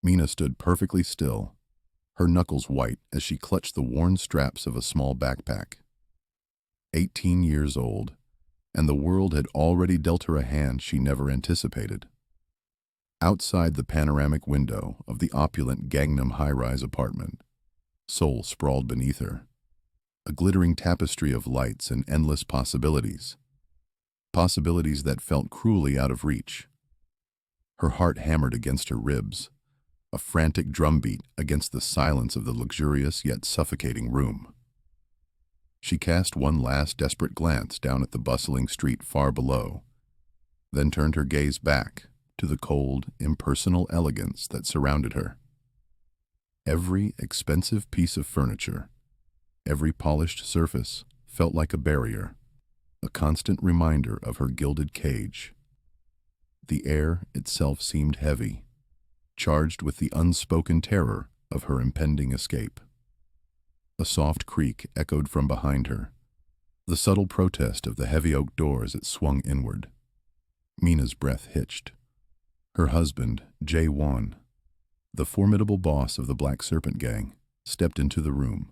Mina stood perfectly still, her knuckles white as she clutched the worn straps of a small backpack. 18 years old, and the world had already dealt her a hand she never anticipated. Outside the panoramic window of the opulent Gangnam high-rise apartment, Seoul sprawled beneath her, a glittering tapestry of lights and endless possibilities. Possibilities that felt cruelly out of reach. Her heart hammered against her ribs, a frantic drumbeat against the silence of the luxurious yet suffocating room. She cast one last desperate glance down at the bustling street far below, then turned her gaze back to the cold, impersonal elegance that surrounded her. Every expensive piece of furniture, every polished surface felt like a barrier, a constant reminder of her gilded cage. The air itself seemed heavy, charged with the unspoken terror of her impending escape. A soft creak echoed from behind her, the subtle protest of the heavy oak door as it swung inward. Mina's breath hitched. Her husband, Jae-won, the formidable boss of the Black Serpent Gang, stepped into the room.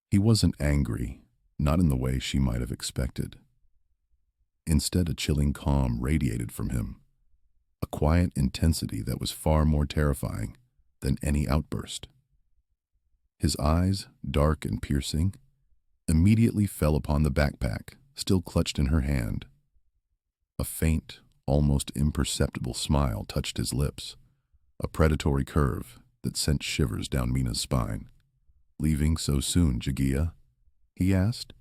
He wasn't angry, not in the way she might have expected. Instead, a chilling calm radiated from him, a quiet intensity that was far more terrifying than any outburst. His eyes, dark and piercing, immediately fell upon the backpack, still clutched in her hand. A faint, almost imperceptible smile touched his lips, a predatory curve that sent shivers down Mina's spine. "Leaving so soon, Jagia?" he asked,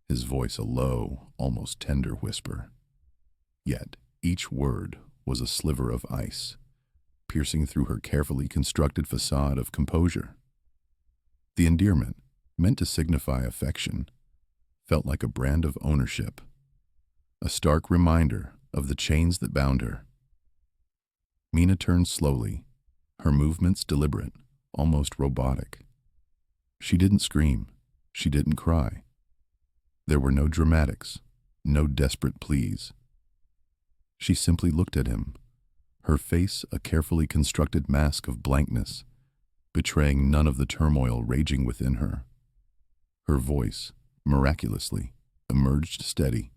his voice a low, almost tender whisper. Yet each word was a sliver of ice, piercing through her carefully constructed facade of composure. The endearment, meant to signify affection, felt like a brand of ownership, a stark reminder of the chains that bound her. Mina turned slowly, her movements deliberate, almost robotic. She didn't scream, she didn't cry. There were no dramatics, no desperate pleas. She simply looked at him, her face a carefully constructed mask of blankness, betraying none of the turmoil raging within her. Her voice, miraculously, emerged steady,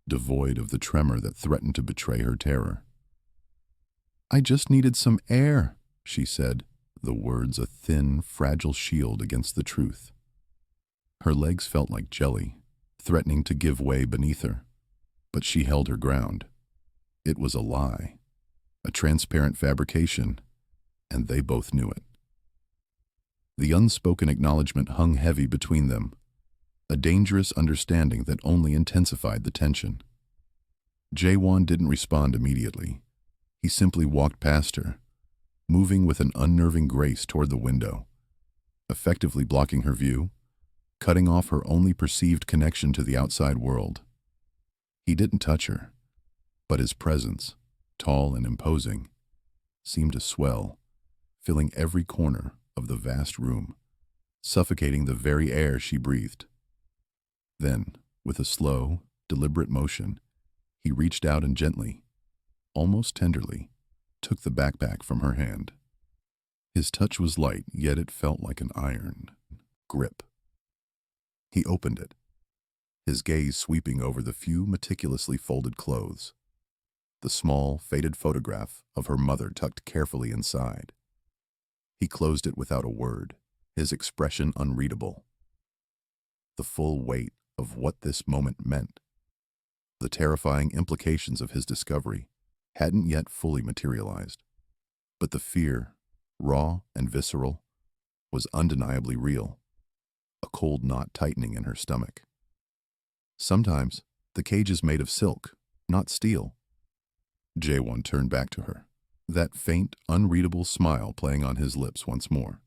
devoid of the tremor that threatened to betray her terror. "I just needed some air," she said, the words a thin, fragile shield against the truth. Her legs felt like jelly, threatening to give way beneath her, but she held her ground. It was a lie, a transparent fabrication, and they both knew it. The unspoken acknowledgement hung heavy between them, a dangerous understanding that only intensified the tension. Jae-won didn't respond immediately. He simply walked past her, moving with an unnerving grace toward the window, effectively blocking her view, cutting off her only perceived connection to the outside world. He didn't touch her, but his presence, tall and imposing, seemed to swell, filling every corner of the vast room, suffocating the very air she breathed. Then, with a slow, deliberate motion, he reached out and gently, almost tenderly, took the backpack from her hand. His touch was light, yet it felt like an iron grip. He opened it, his gaze sweeping over the few meticulously folded clothes, the small, faded photograph of her mother tucked carefully inside. He closed it without a word, his expression unreadable. The full weight of what this moment meant, the terrifying implications of his discovery, hadn't yet fully materialized. But the fear, raw and visceral, was undeniably real, a cold knot tightening in her stomach. Sometimes, the cage is made of silk, not steel. Jae-won turned back to her, that faint, unreadable smile playing on his lips once more.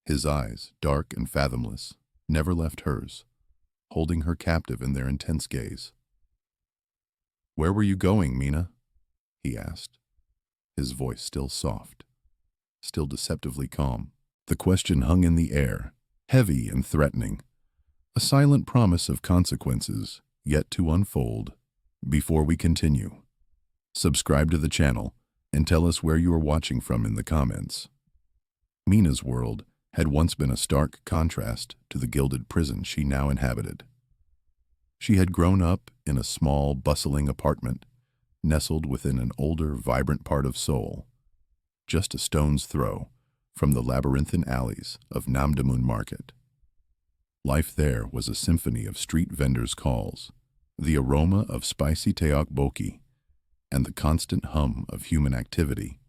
His eyes, dark and fathomless, never left hers, holding her captive in their intense gaze. "Where were you going, Mina?" he asked, his voice still soft, still deceptively calm. The question hung in the air, heavy and threatening, a silent promise of consequences yet to unfold. Before we continue, subscribe to the channel and tell us where you are watching from in the comments. Mina's world had once been a stark contrast to the gilded prison she now inhabited. She had grown up in a small, bustling apartment nestled within an older, vibrant part of Seoul, just a stone's throw from the labyrinthine alleys of Namdaemun Market. Life there was a symphony of street vendors' calls, the aroma of spicy tteokbokki, and the constant hum of human activity.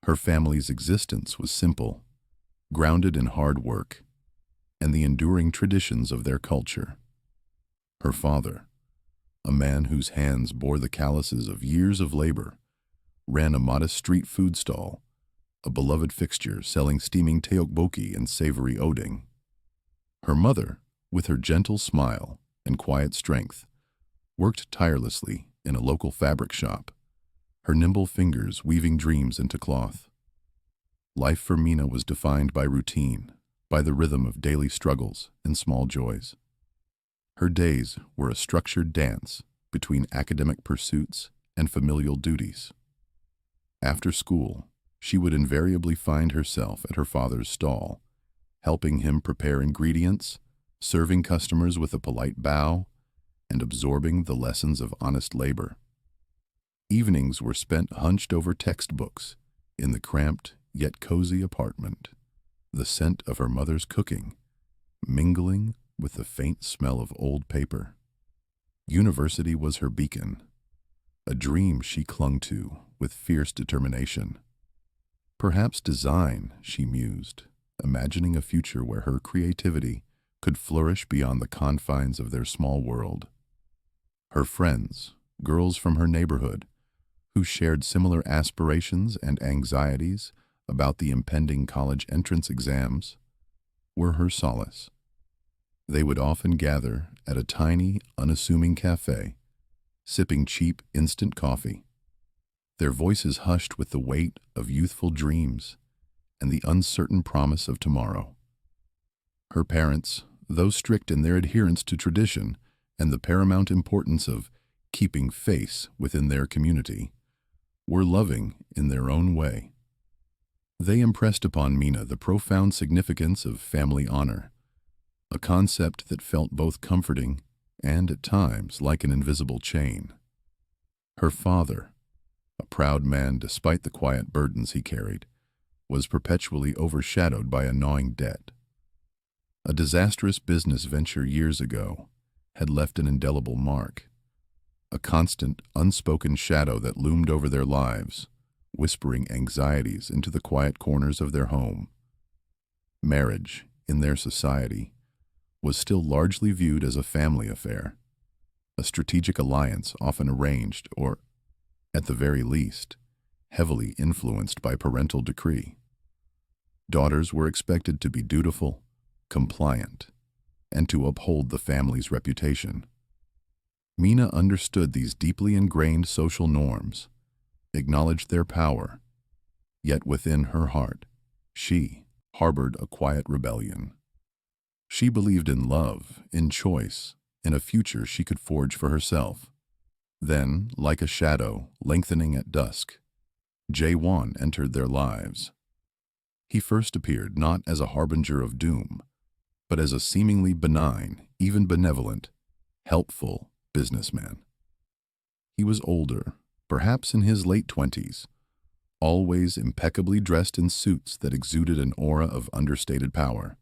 Her family's existence was simple, grounded in hard work and the enduring traditions of their culture. Her father, a man whose hands bore the calluses of years of labor, ran a modest street food stall, a beloved fixture selling steaming tteokbokki and savory oding. Her mother, with her gentle smile and quiet strength, worked tirelessly in a local fabric shop, her nimble fingers weaving dreams into cloth. Life for Mina was defined by routine, by the rhythm of daily struggles and small joys. Her days were a structured dance between academic pursuits and familial duties. After school, she would invariably find herself at her father's stall, helping him prepare ingredients, serving customers with a polite bow, and absorbing the lessons of honest labor. Evenings were spent hunched over textbooks in the cramped yet cozy apartment, the scent of her mother's cooking mingling with the faint smell of old paper. University was her beacon, a dream she clung to with fierce determination. Perhaps design, she mused, imagining a future where her creativity could flourish beyond the confines of their small world. Her friends, girls from her neighborhood, who shared similar aspirations and anxieties about the impending college entrance exams, were her solace. They would often gather at a tiny, unassuming cafe, sipping cheap instant coffee, their voices hushed with the weight of youthful dreams and the uncertain promise of tomorrow. Her parents, though strict in their adherence to tradition and the paramount importance of keeping face within their community, were loving in their own way. They impressed upon Mina the profound significance of family honor, a concept that felt both comforting and, at times, like an invisible chain. Her father, a proud man despite the quiet burdens he carried, was perpetually overshadowed by a gnawing debt. A disastrous business venture years ago had left an indelible mark, a constant, unspoken shadow that loomed over their lives, whispering anxieties into the quiet corners of their home. Marriage, in their society, was still largely viewed as a family affair, a strategic alliance often arranged or, at the very least, heavily influenced by parental decree. Daughters were expected to be dutiful, compliant, and to uphold the family's reputation. Mina understood these deeply ingrained social norms, acknowledged their power, yet within her heart, she harbored a quiet rebellion. She believed in love, in choice, in a future she could forge for herself. Then, like a shadow lengthening at dusk, Jae-won entered their lives. He first appeared not as a harbinger of doom, but as a seemingly benign, even benevolent, helpful businessman. He was older, perhaps in his late 20s, always impeccably dressed in suits that exuded an aura of understated power.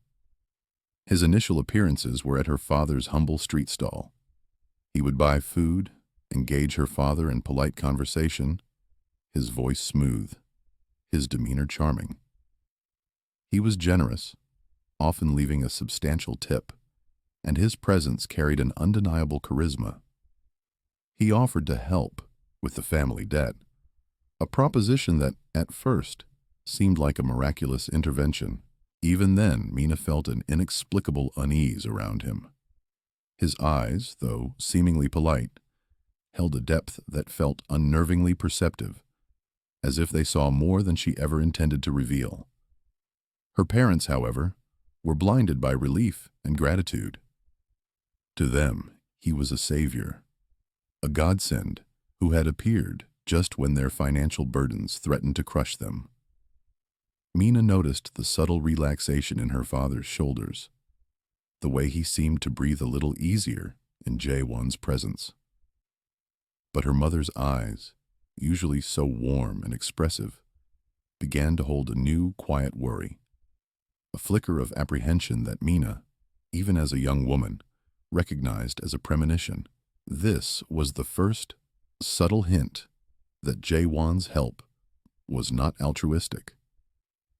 His initial appearances were at her father's humble street stall. He would buy food, engage her father in polite conversation, his voice smooth, his demeanor charming. He was generous, often leaving a substantial tip, and his presence carried an undeniable charisma. He offered to help with the family debt, a proposition that, at first, seemed like a miraculous intervention. Even then, Mina felt an inexplicable unease around him. His eyes, though seemingly polite, held a depth that felt unnervingly perceptive, as if they saw more than she ever intended to reveal. Her parents, however, were blinded by relief and gratitude. To them, he was a savior, a godsend who had appeared just when their financial burdens threatened to crush them. Mina noticed the subtle relaxation in her father's shoulders, the way he seemed to breathe a little easier in Jae-won's presence. But her mother's eyes, usually so warm and expressive, began to hold a new, quiet worry, a flicker of apprehension that Mina, even as a young woman, recognized as a premonition. This was the first subtle hint that Jae-won's help was not altruistic,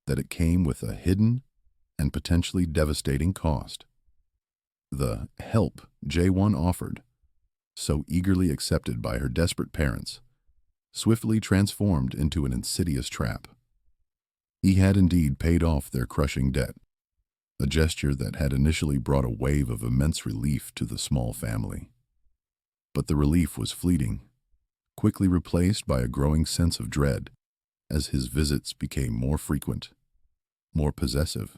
that it came with a hidden and potentially devastating cost. The help Jae-won offered, so eagerly accepted by her desperate parents, swiftly transformed into an insidious trap. He had indeed paid off their crushing debt, a gesture that had initially brought a wave of immense relief to the small family. But the relief was fleeting, quickly replaced by a growing sense of dread as his visits became more frequent, more possessive.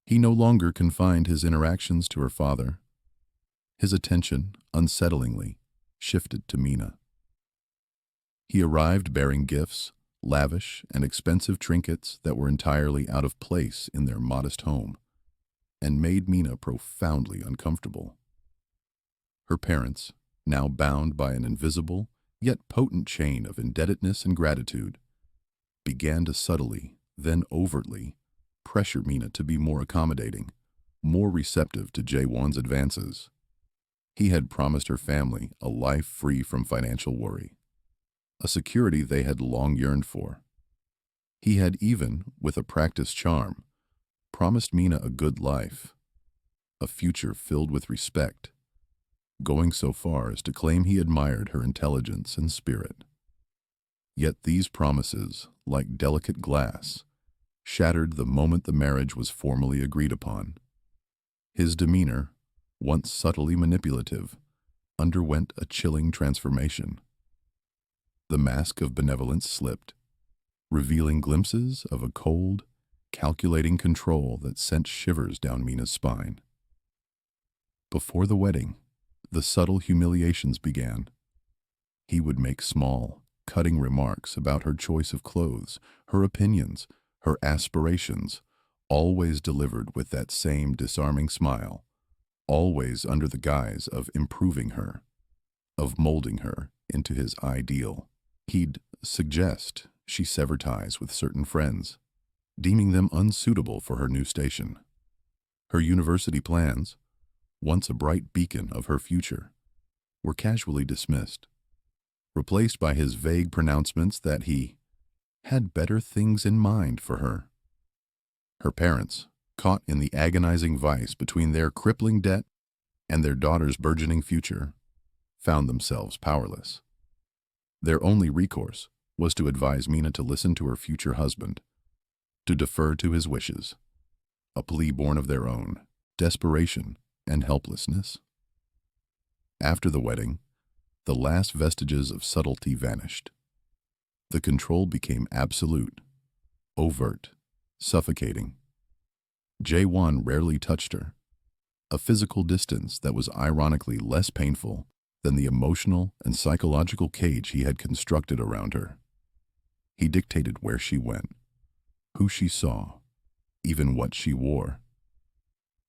He no longer confined his interactions to her father. His attention, unsettlingly, shifted to Mina. He arrived bearing gifts, lavish and expensive trinkets that were entirely out of place in their modest home, and made Mina profoundly uncomfortable. Her parents, now bound by an invisible yet potent chain of indebtedness and gratitude, began to subtly, then overtly, pressure Mina to be more accommodating, more receptive to Jae-won's advances. He had promised her family a life free from financial worry, a security they had long yearned for. He had even, with a practiced charm, promised Mina a good life, a future filled with respect, going so far as to claim he admired her intelligence and spirit. Yet these promises, like delicate glass, shattered the moment the marriage was formally agreed upon. His demeanor, once subtly manipulative, underwent a chilling transformation. The mask of benevolence slipped, revealing glimpses of a cold, calculating control that sent shivers down Mina's spine. Before the wedding, the subtle humiliations began. He would make small, cutting remarks about her choice of clothes, her opinions, her aspirations, always delivered with that same disarming smile, always under the guise of improving her, of molding her into his ideal. He'd suggest she sever ties with certain friends, deeming them unsuitable for her new station. Her university plans, once a bright beacon of her future, were casually dismissed, replaced by his vague pronouncements that he had better things in mind for her. Her parents, caught in the agonizing vice between their crippling debt and their daughter's burgeoning future, found themselves powerless. Their only recourse was to advise Mina to listen to her future husband, to defer to his wishes, a plea born of their own desperation and helplessness. After the wedding, the last vestiges of subtlety vanished. The control became absolute, overt, suffocating. Jae-won rarely touched her, a physical distance that was ironically less painful than the emotional and psychological cage he had constructed around her. He dictated where she went, who she saw, even what she wore.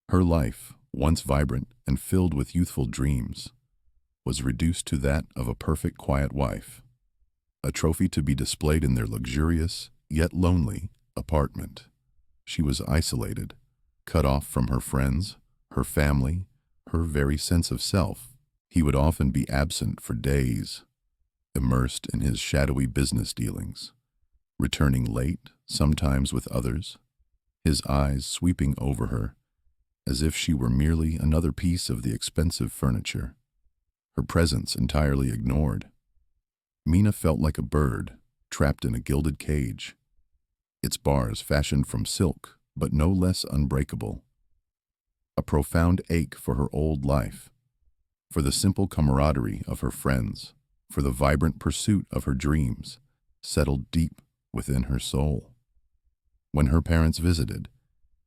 Her life, once vibrant and filled with youthful dreams, was reduced to that of a perfect quiet wife, a trophy to be displayed in their luxurious, yet lonely, apartment. She was isolated, cut off from her friends, her family, her very sense of self. He would often be absent for days, immersed in his shadowy business dealings, returning late, sometimes with others, his eyes sweeping over her as if she were merely another piece of the expensive furniture, her presence entirely ignored. Mina felt like a bird trapped in a gilded cage, its bars fashioned from silk but no less unbreakable. A profound ache for her old life, for the simple camaraderie of her friends, for the vibrant pursuit of her dreams, settled deep within her soul. When her parents visited,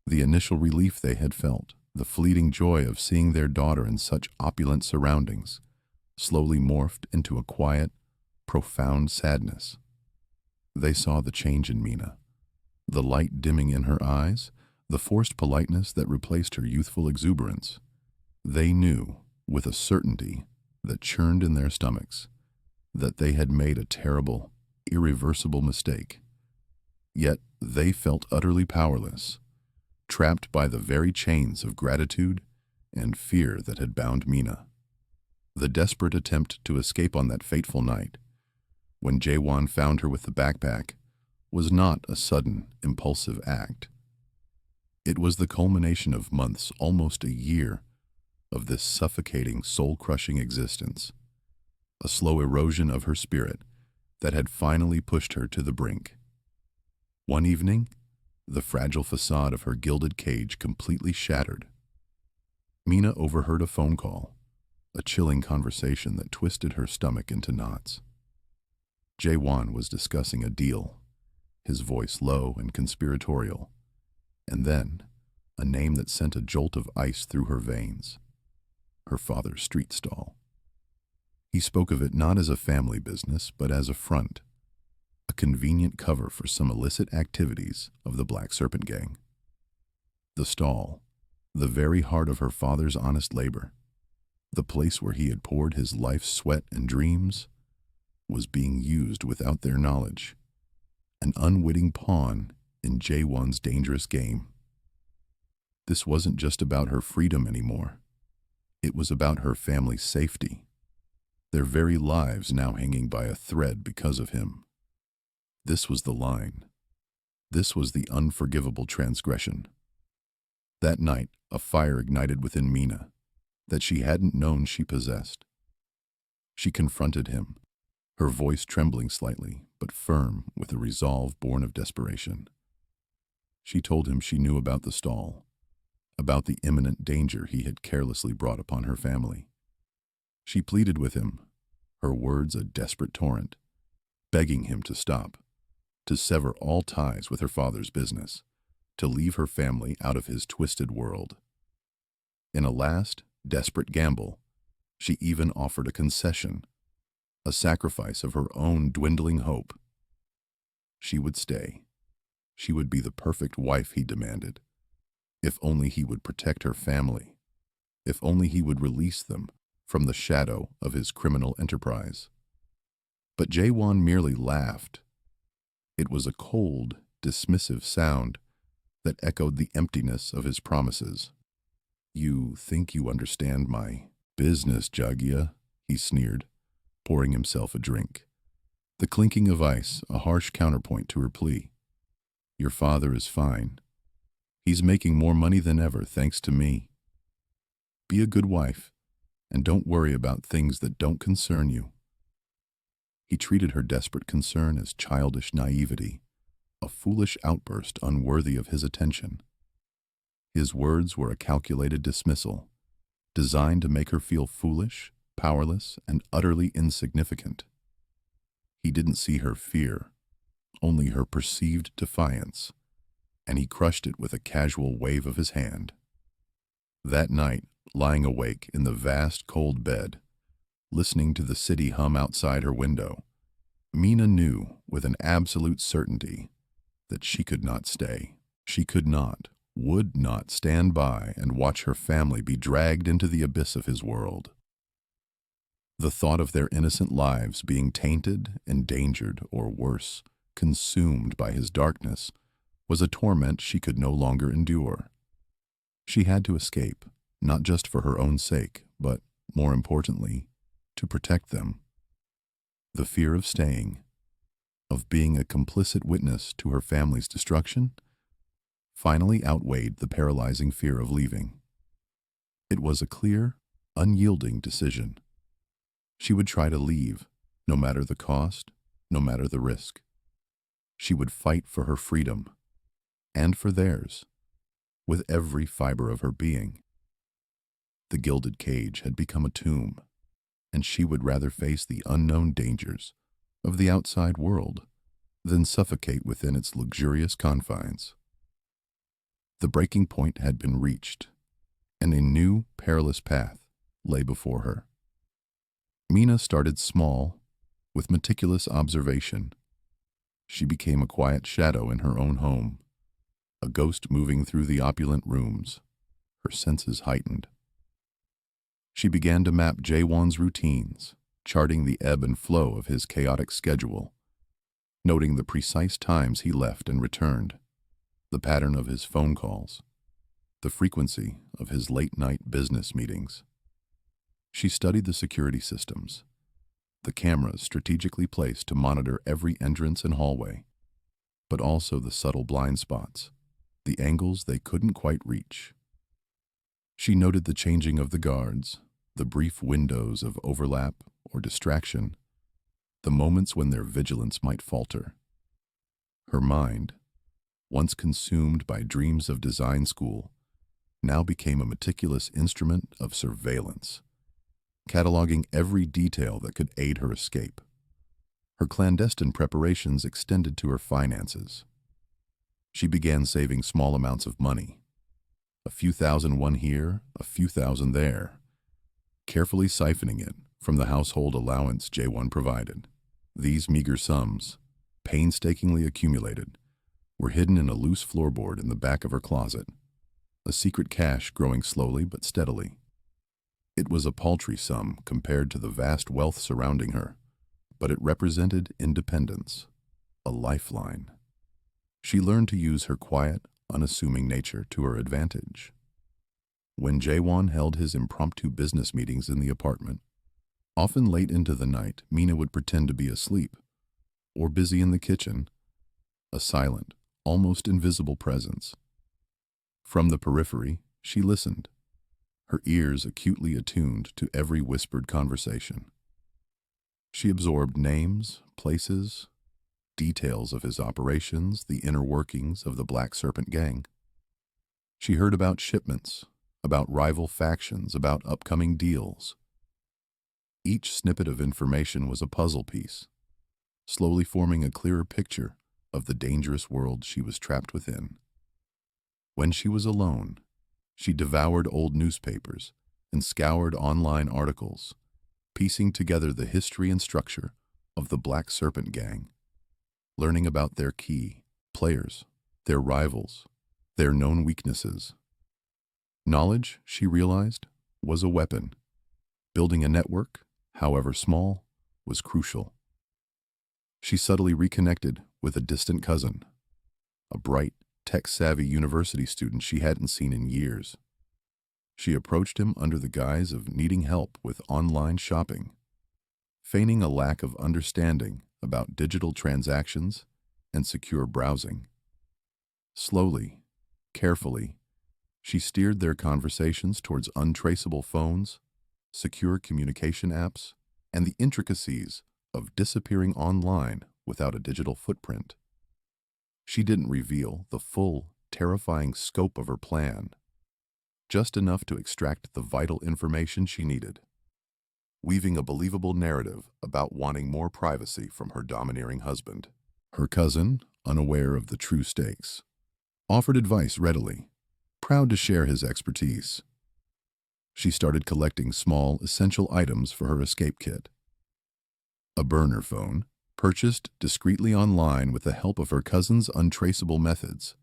the initial relief they had felt, the fleeting joy of seeing their daughter in such opulent surroundings, slowly morphed into a quiet, profound sadness. They saw the change in Mina, the light dimming in her eyes, the forced politeness that replaced her youthful exuberance. They knew, with a certainty that churned in their stomachs, that they had made a terrible, irreversible mistake. Yet they felt utterly powerless, trapped by the very chains of gratitude and fear that had bound Mina. The desperate attempt to escape on that fateful night, when Jaewon found her with the backpack, was not a sudden, impulsive act. It was the culmination of months, almost a year, of this suffocating, soul-crushing existence, a slow erosion of her spirit that had finally pushed her to the brink. One evening, the fragile facade of her gilded cage completely shattered. Mina overheard a phone call, a chilling conversation that twisted her stomach into knots. Jaewon was discussing a deal, his voice low and conspiratorial, and then a name that sent a jolt of ice through her veins: her father's street stall. He spoke of it not as a family business, but as a front, a convenient cover for some illicit activities of the Black Serpent Gang. The stall, the very heart of her father's honest labor, the place where he had poured his life's sweat and dreams, was being used without their knowledge, an unwitting pawn in Jaewon's dangerous game. This wasn't just about her freedom anymore. It was about her family's safety, their very lives now hanging by a thread because of him. This was the line. This was the unforgivable transgression. That night, a fire ignited within Mina that she hadn't known she possessed. She confronted him, her voice trembling slightly, but firm with a resolve born of desperation. She told him she knew about the stall, about the imminent danger he had carelessly brought upon her family. She pleaded with him, her words a desperate torrent, begging him to stop, to sever all ties with her father's business, to leave her family out of his twisted world. In a last, desperate gamble, she even offered a concession, a sacrifice of her own dwindling hope. She would stay. She would be the perfect wife he demanded. If only he would protect her family. If only he would release them from the shadow of his criminal enterprise. But Jaewon merely laughed. It was a cold, dismissive sound that echoed the emptiness of his promises. "You think you understand my business, Jagya," he sneered, pouring himself a drink. The clinking of ice, a harsh counterpoint to her plea. "Your father is fine. He's making more money than ever, thanks to me. Be a good wife, and don't worry about things that don't concern you." He treated her desperate concern as childish naivety, a foolish outburst unworthy of his attention. His words were a calculated dismissal, designed to make her feel foolish, powerless, and utterly insignificant. He didn't see her fear, only her perceived defiance, and he crushed it with a casual wave of his hand. That night, lying awake in the vast cold bed, listening to the city hum outside her window, Mina knew with an absolute certainty that she could not stay. She could not, would not stand by and watch her family be dragged into the abyss of his world. The thought of their innocent lives being tainted, endangered, or worse, consumed by his darkness, was a torment she could no longer endure. She had to escape, not just for her own sake, but, more importantly, to protect them. The fear of staying, of being a complicit witness to her family's destruction, finally outweighed the paralyzing fear of leaving. It was a clear, unyielding decision. She would try to leave, no matter the cost, no matter the risk. She would fight for her freedom, and for theirs, with every fiber of her being. The gilded cage had become a tomb, and she would rather face the unknown dangers of the outside world than suffocate within its luxurious confines. The breaking point had been reached, and a new, perilous path lay before her. Mina started small, With meticulous observation, she became a quiet shadow in her own home, a ghost moving through the opulent rooms, her senses heightened. She began to map Jaewon's routines, charting the ebb and flow of his chaotic schedule, noting the precise times he left and returned, the pattern of his phone calls, the frequency of his late-night business meetings. She studied the security systems, the cameras strategically placed to monitor every entrance and hallway, but also the subtle blind spots, the angles they couldn't quite reach. She noted the changing of the guards, the brief windows of overlap or distraction, the moments when their vigilance might falter. Her mind, once consumed by dreams of design school, now became a meticulous instrument of surveillance, cataloging every detail that could aid her escape. Her clandestine preparations extended to her finances. She began saving small amounts of money, a few thousand one here, a few thousand there, carefully siphoning it from the household allowance Jaewon provided. These meager sums, painstakingly accumulated, were hidden in a loose floorboard in the back of her closet, a secret cache growing slowly but steadily. It was a paltry sum compared to the vast wealth surrounding her, but it represented independence, a lifeline. She learned to use her quiet, unassuming nature to her advantage. When Jaewon held his impromptu business meetings in the apartment, often late into the night, Mina would pretend to be asleep, or busy in the kitchen, a silent, almost invisible presence. From the periphery, she listened, her ears acutely attuned to every whispered conversation. She absorbed names, places, details of his operations, the inner workings of the Black Serpent gang. She heard about shipments, about rival factions, about upcoming deals. Each snippet of information was a puzzle piece, slowly forming a clearer picture of the dangerous world she was trapped within. When she was alone, she devoured old newspapers and scoured online articles, piecing together the history and structure of the Black Serpent gang, learning about their key players, their rivals, their known weaknesses. Knowledge, she realized, was a weapon. Building a network, however small, was crucial. She subtly reconnected with a distant cousin, a bright, tech-savvy university student she hadn't seen in years. She approached him under the guise of needing help with online shopping, feigning a lack of understanding about digital transactions and secure browsing. Slowly, carefully, she steered their conversations towards untraceable phones, secure communication apps, and the intricacies of disappearing online without a digital footprint. She didn't reveal the full, terrifying scope of her plan, just enough to extract the vital information she needed, weaving a believable narrative about wanting more privacy from her domineering husband. Her cousin, unaware of the true stakes, offered advice readily, proud to share his expertise. She started collecting small, essential items for her escape kit. A burner phone, purchased discreetly online with the help of her cousin's untraceable methods,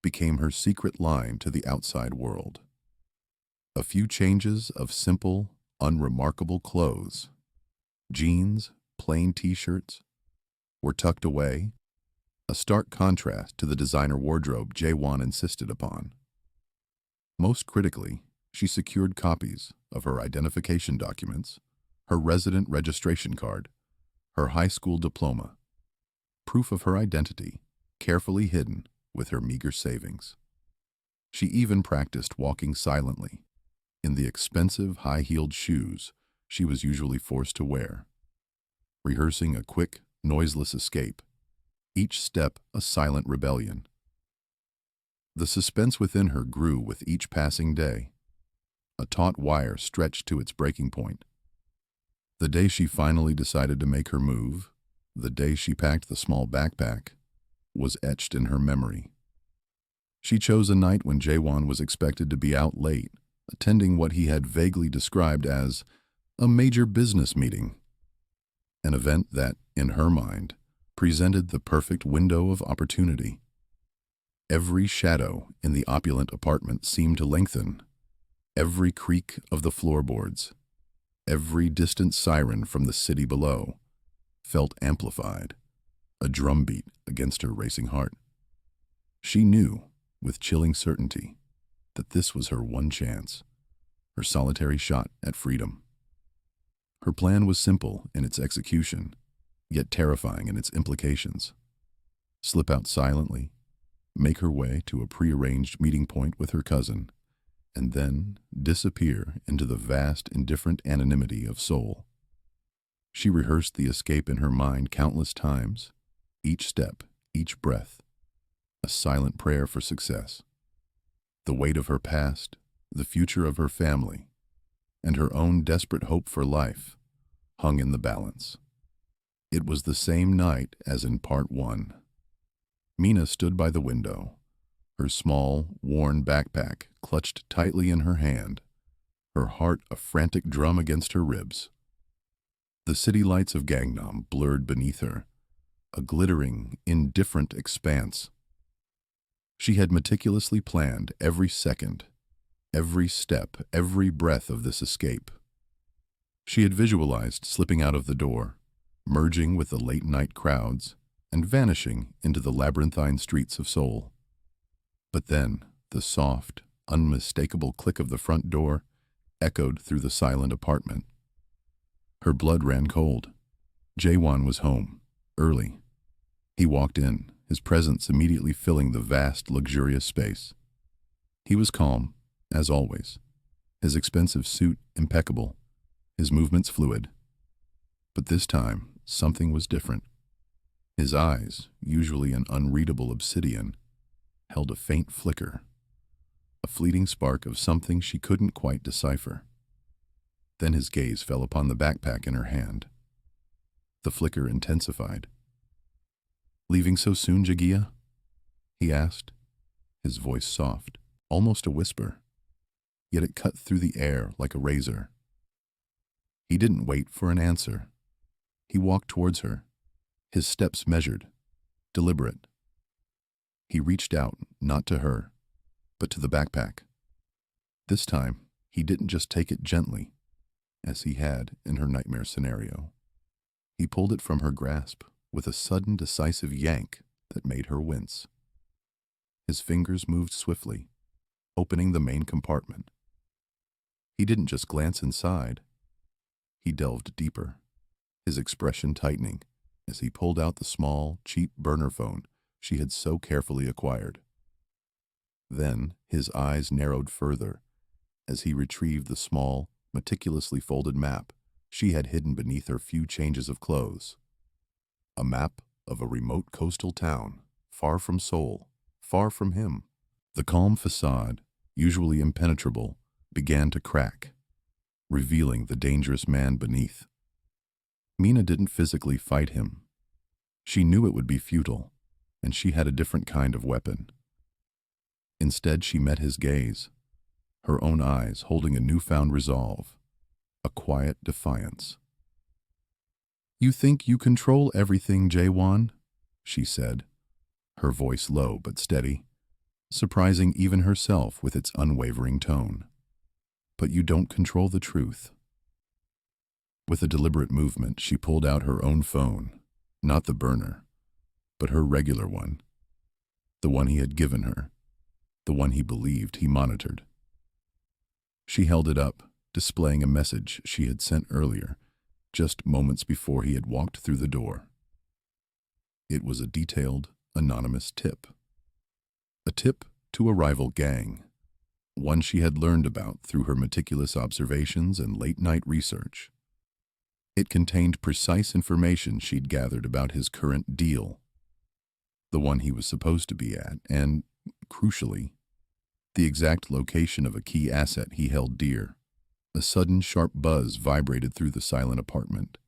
became her secret line to the outside world. A few changes of simple, unremarkable clothes, jeans, plain t-shirts, were tucked away, a stark contrast to the designer wardrobe Jaewon insisted upon. Most critically, she secured copies of her identification documents, her resident registration card, her high school diploma, proof of her identity, carefully hidden with her meager savings. She even practiced walking silently, in the expensive high-heeled shoes she was usually forced to wear, rehearsing a quick, noiseless escape, each step a silent rebellion. The suspense within her grew with each passing day. A taut wire stretched to its breaking point. The day she finally decided to make her move, the day she packed the small backpack, was etched in her memory. She chose a night when Jaewon was expected to be out late, attending what he had vaguely described as a major business meeting. an event that, in her mind, presented the perfect window of opportunity. Every shadow in the opulent apartment seemed to lengthen, every creak of the floorboards, every distant siren from the city below, felt amplified, a drumbeat against her racing heart. She knew, with chilling certainty, that this was her one chance, her solitary shot at freedom. Her plan was simple in its execution, yet terrifying in its implications. Slip out silently, make her way to a prearranged meeting point with her cousin, and then disappear into the vast, indifferent anonymity of Seoul. She rehearsed the escape in her mind countless times, each step, each breath, a silent prayer for success. The weight of her past, the future of her family, and her own desperate hope for life hung in the balance. It was the same night as in part one. Mina stood by the window, her small, worn backpack clutched tightly in her hand, her heart a frantic drum against her ribs. The city lights of Gangnam blurred beneath her, a glittering, indifferent expanse. She had meticulously planned every second, every step, every breath of this escape. She had visualized slipping out of the door, merging with the late-night crowds, and vanishing into the labyrinthine streets of Seoul. But then, the soft, unmistakable click of the front door echoed through the silent apartment. Her blood ran cold. Jaewon was home, early. He walked in, his presence immediately filling the vast, luxurious space. He was calm, as always, his expensive suit impeccable, his movements fluid. But this time, something was different. His eyes, usually an unreadable obsidian, held a faint flicker, a fleeting spark of something she couldn't quite decipher. Then his gaze fell upon the backpack in her hand. The flicker intensified. "Leaving so soon, Jagia?" he asked, his voice soft, almost a whisper, yet it cut through the air like a razor. He didn't wait for an answer. He walked towards her, his steps measured, deliberate. He reached out, not to her, but to the backpack. This time, he didn't just take it gently, as he had in her nightmare scenario. He pulled it from her grasp with a sudden, decisive yank that made her wince. His fingers moved swiftly, opening the main compartment. He didn't just glance inside. He delved deeper, his expression tightening as he pulled out the small, cheap burner phone she had so carefully acquired. Then his eyes narrowed further as he retrieved the small, meticulously folded map she had hidden beneath her few changes of clothes. A map of a remote coastal town, far from Seoul, far from him. The calm facade, usually impenetrable, began to crack, revealing the dangerous man beneath. Mina didn't physically fight him. She knew it would be futile, and she had a different kind of weapon. Instead, she met his gaze, her own eyes holding a newfound resolve, a quiet defiance. "You think you control everything, Jaewon?" she said, her voice low but steady, surprising even herself with its unwavering tone. "But you don't control the truth." With a deliberate movement, she pulled out her own phone, not the burner, but her regular one, the one he had given her, the one he believed he monitored. She held it up, displaying a message she had sent earlier, just moments before he had walked through the door. It was a detailed, anonymous tip. A tip to a rival gang, one she had learned about through her meticulous observations and late-night research. It contained precise information she'd gathered about his current deal, the one he was supposed to be at, and, crucially, the exact location of a key asset he held dear. A sudden sharp buzz vibrated through the silent apartment.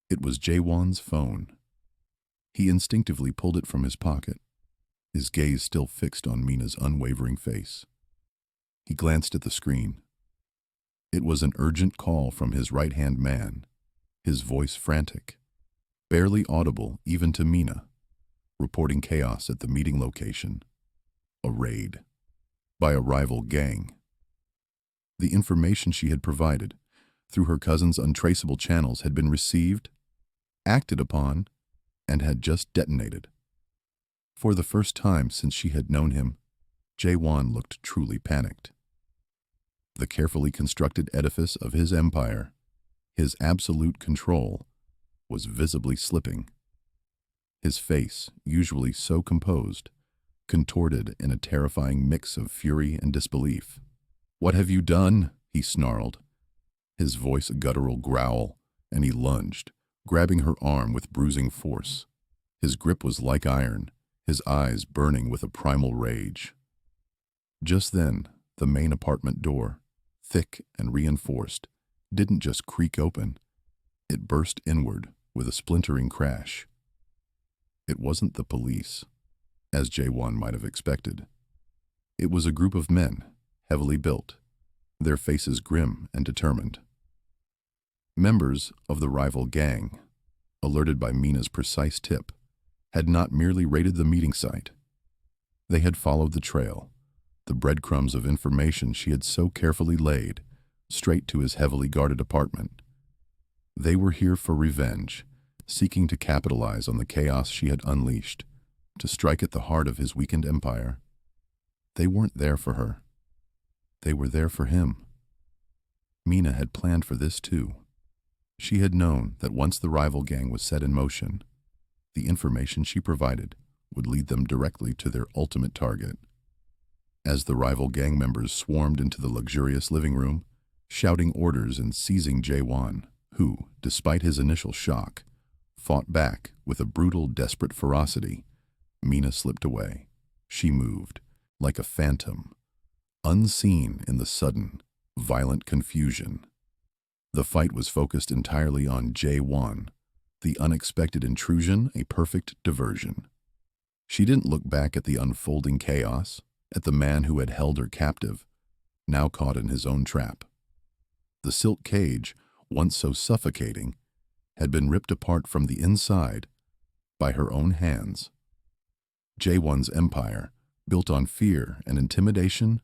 It was Jaewon's phone. He instinctively pulled it from his pocket, his gaze still fixed on Mina's unwavering face. He glanced at the screen. It was an urgent call from his right-hand man, his voice frantic, barely audible even to Mina, reporting chaos at the meeting location. A raid by a rival gang. The information she had provided through her cousin's untraceable channels had been received, acted upon, and had just detonated. For the first time since she had known him, Jae-won looked truly panicked. The carefully constructed edifice of his empire, his absolute control, was visibly slipping. His face, usually so composed, contorted in a terrifying mix of fury and disbelief. "What have you done?" he snarled, his voice a guttural growl, and he lunged, grabbing her arm with bruising force. His grip was like iron, his eyes burning with a primal rage. Just then, the main apartment door, thick and reinforced, didn't just creak open. It burst inward with a splintering crash. It wasn't the police, as Jae-won might have expected. It was a group of men, heavily built, their faces grim and determined. Members of the rival gang, alerted by Mina's precise tip, had not merely raided the meeting site. They had followed the trail, the breadcrumbs of information she had so carefully laid, straight to his heavily guarded apartment. They were here for revenge, seeking to capitalize on the chaos she had unleashed, to strike at the heart of his weakened empire. They weren't there for her. They were there for him. Mina had planned for this too. She had known that once the rival gang was set in motion, the information she provided would lead them directly to their ultimate target. As the rival gang members swarmed into the luxurious living room, shouting orders and seizing Jae-won, who, despite his initial shock, fought back with a brutal, desperate ferocity, Mina slipped away. She moved, like a phantom, unseen in the sudden, violent confusion. The fight was focused entirely on Jae-won, the unexpected intrusion a perfect diversion. She didn't look back at the unfolding chaos, at the man who had held her captive, now caught in his own trap. The silk cage, once so suffocating, had been ripped apart from the inside by her own hands. Jae-won's empire, built on fear and intimidation,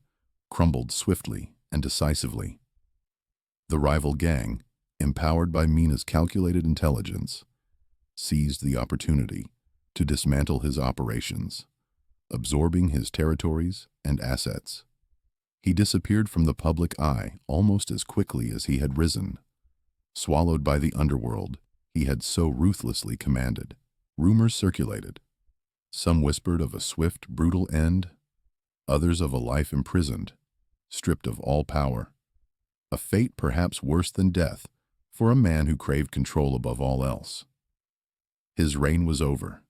crumbled swiftly and decisively. The rival gang, empowered by Mina's calculated intelligence, seized the opportunity to dismantle his operations, absorbing his territories and assets. He disappeared from the public eye almost as quickly as he had risen, swallowed by the underworld he had so ruthlessly commanded. Rumors circulated. Some whispered of a swift, brutal end, others of a life imprisoned, stripped of all power. A fate perhaps worse than death for a man who craved control above all else. His reign was over,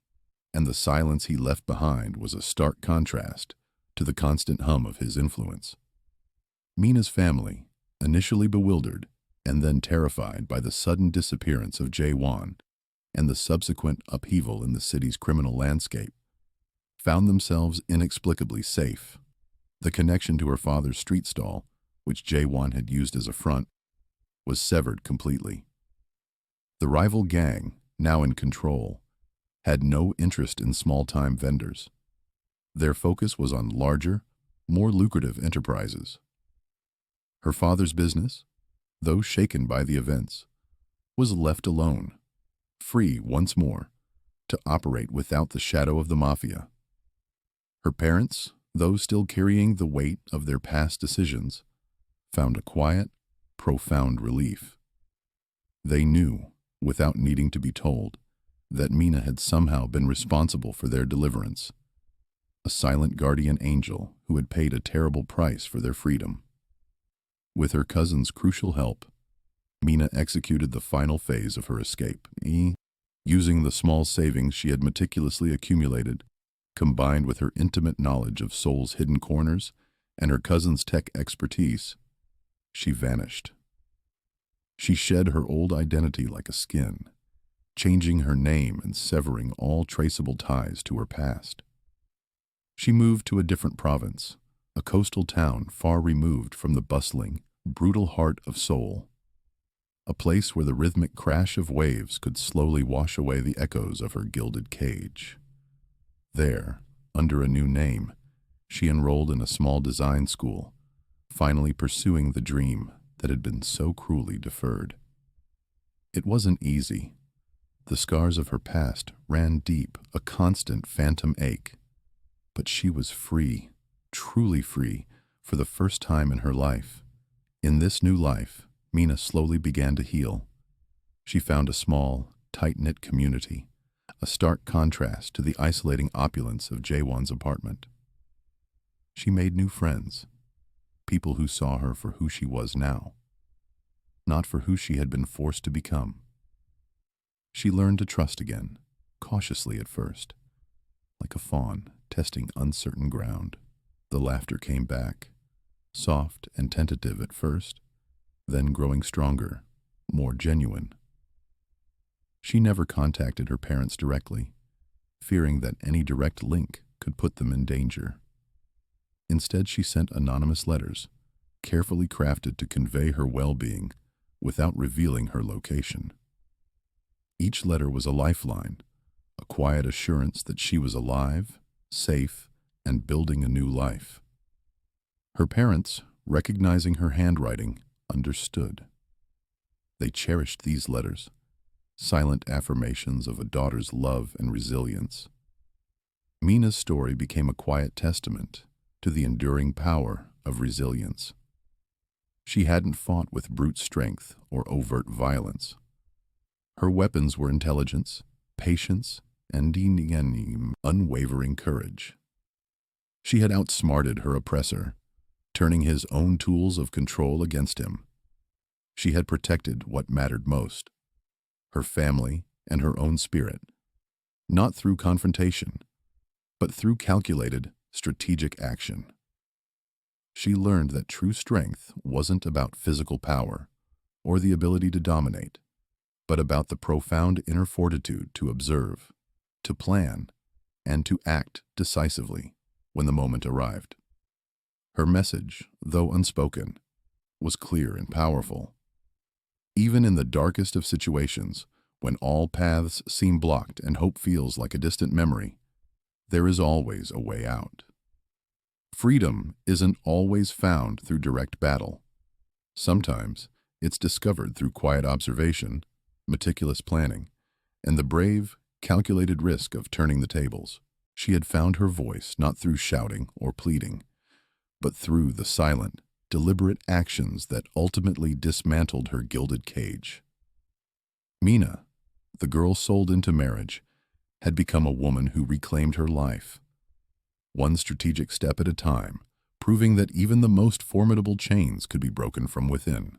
and the silence he left behind was a stark contrast to the constant hum of his influence. Mina's family, initially bewildered and then terrified by the sudden disappearance of Jae-won and the subsequent upheaval in the city's criminal landscape, found themselves inexplicably safe. The connection to her father's street stall, which Jae-won had used as a front, was severed completely. The rival gang, now in control, had no interest in small-time vendors. Their focus was on larger, more lucrative enterprises. Her father's business, though shaken by the events, was left alone, free once more to operate without the shadow of the Mafia. Her parents, though still carrying the weight of their past decisions, found a quiet, profound relief. They knew, without needing to be told, that Mina had somehow been responsible for their deliverance, a silent guardian angel who had paid a terrible price for their freedom. With her cousin's crucial help, Mina executed the final phase of her escape. Using the small savings she had meticulously accumulated, combined with her intimate knowledge of Seoul's hidden corners and her cousin's tech expertise, she vanished. She shed her old identity like a skin, changing her name and severing all traceable ties to her past. She moved to a different province, a coastal town far removed from the bustling, brutal heart of Seoul. a place where the rhythmic crash of waves could slowly wash away the echoes of her gilded cage. There, under a new name, she enrolled in a small design school, finally pursuing the dream that had been so cruelly deferred. It wasn't easy. The scars of her past ran deep, a constant phantom ache. But she was free, truly free, for the first time in her life. In this new life, Mina slowly began to heal. She found a small, tight-knit community, a stark contrast to the isolating opulence of Jaewon's apartment. She made new friends, people who saw her for who she was now, not for who she had been forced to become. She learned to trust again, cautiously at first, like a fawn testing uncertain ground. The laughter came back, soft and tentative at first, then growing stronger, more genuine. She never contacted her parents directly, fearing that any direct link could put them in danger. Instead, she sent anonymous letters, carefully crafted to convey her well-being without revealing her location. Each letter was a lifeline, a quiet assurance that she was alive, safe, and building a new life. Her parents, recognizing her handwriting, understood. They cherished these letters, silent affirmations of a daughter's love and resilience. Mina's story became a quiet testament to the enduring power of resilience. She hadn't fought with brute strength or overt violence. Her weapons were intelligence, patience, and unwavering courage. She had outsmarted her oppressor, turning his own tools of control against him. She had protected what mattered most, her family and her own spirit, not through confrontation, but through calculated, strategic action. She learned that true strength wasn't about physical power or the ability to dominate, but about the profound inner fortitude to observe, to plan, and to act decisively when the moment arrived. Her message, though unspoken, was clear and powerful. Even in the darkest of situations, when all paths seem blocked and hope feels like a distant memory, there is always a way out. Freedom isn't always found through direct battle. Sometimes it's discovered through quiet observation, meticulous planning, and the brave, calculated risk of turning the tables. She had found her voice not through shouting or pleading, but through the silent, deliberate actions that ultimately dismantled her gilded cage. Mina, the girl sold into marriage, had become a woman who reclaimed her life, one strategic step at a time, proving that even the most formidable chains could be broken from within.